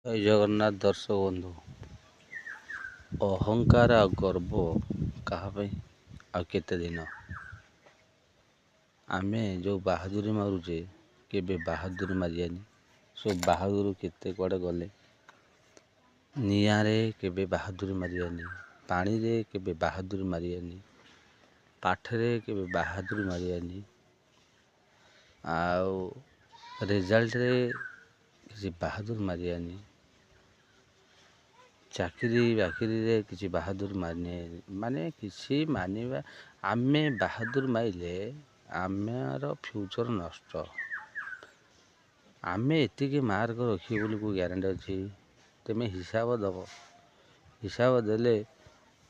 ଜୟ ଜଗନ୍ନାଥ ଦର୍ଶକ ବନ୍ଧୁ। ଅହଙ୍କାର ଆଉ ଗର୍ବ କାହା ପାଇଁ ଆଉ କେତେ ଦିନ? ଆମେ ଯେଉଁ ବାହାଦୁରୀ ମାରୁଛେ କେବେ ବାହାଦୁରୀ ମାରିବାନି। ସବୁ ବାହାଦୁର କେତେ କୁଆଡ଼େ ଗଲେ। ନିଆଁରେ କେବେ ବାହାଦୁରୀ ମାରିବାନି, ପାଣିରେ କେବେ ବାହାଦୁରୀ ମାରିବାନି, ପାଠରେ କେବେ ବାହାଦୁରୀ ମାରିବାନି, ଆଉ ରେଜଲ୍ଟରେ କିଛି ବାହାଦୁରୀ ମାରିବାନି, ଚାକିରି ବାକିରିରେ କିଛି ବାହାଦୁରୀ ମାନେ କିଛି ମାନିବା। ଆମେ ବାହାଦୁରୀ ମାରିଲେ ଆମର ଫ୍ୟୁଚର୍ ନଷ୍ଟ। ଆମେ ଏତିକି ମାର୍କ ରଖିବୁ ବୋଲି କେଉଁ ଗ୍ୟାରେଣ୍ଟି ଅଛି? ତୁମେ ହିସାବ ଦେବ, ହିସାବ ଦେଲେ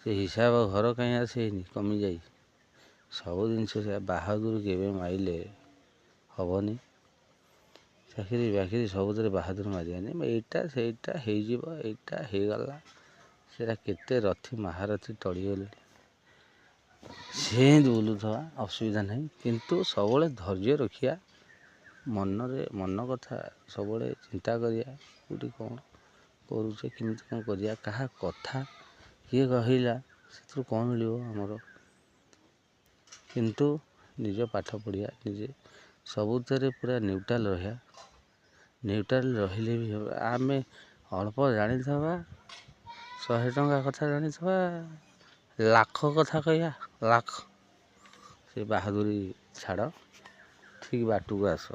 ସେ ହିସାବ ଘର କାହିଁ ଆସେନି କମିଯାଇ। ସବୁ ଜିନିଷ ସେ ବାହାଦୁରୀ କେବେ ମାରିଲେ ହେବନି। ଚାକିରି ବାକିରି ସବୁଥିରେ ବାହାଦୁରୀ ମାରିବାନି। ଏଇଟା ସେଇଟା ହେଇଯିବ, ଏଇଟା ହେଇଗଲା, ସେଇଟା କେତେ ରଥୀ ମହାରଥୀ ଟଳିଗଲେଣି, ସେମିତି ବୁଲୁଥିବା ଅସୁବିଧା ନାହିଁ। କିନ୍ତୁ ସବୁବେଳେ ଧୈର୍ଯ୍ୟ ରଖିବା, ମନ କଥା ସବୁବେଳେ ଚିନ୍ତା କରିବା, କେଉଁଠି କ'ଣ କରୁଛେ, କେମିତି କ'ଣ କରିବା, କାହା କଥା କିଏ କହିଲା ସେଥିରୁ କ'ଣ ମିଳିବ ଆମର। କିନ୍ତୁ ନିଜ ପାଠ ପଢ଼ିବା, ନିଜେ ସବୁଥିରେ ପୁରା ନ୍ୟୁଟ୍ରାଲ୍ ରହିବା। ନ୍ୟୁଟ୍ରାଲ୍ ରହିଲେ ବି ହେବ। ଆମେ ଅଳ୍ପ ଜାଣିଥିବା, 100 ଟଙ୍କା କଥା ଜାଣିଥିବା, ଲାଖ କଥା କହିବା, ଲାଖ। ସେ ବାହାଦୁରୀ ଛାଡ଼, ଠିକ୍ ବାଟକୁ ଆସ।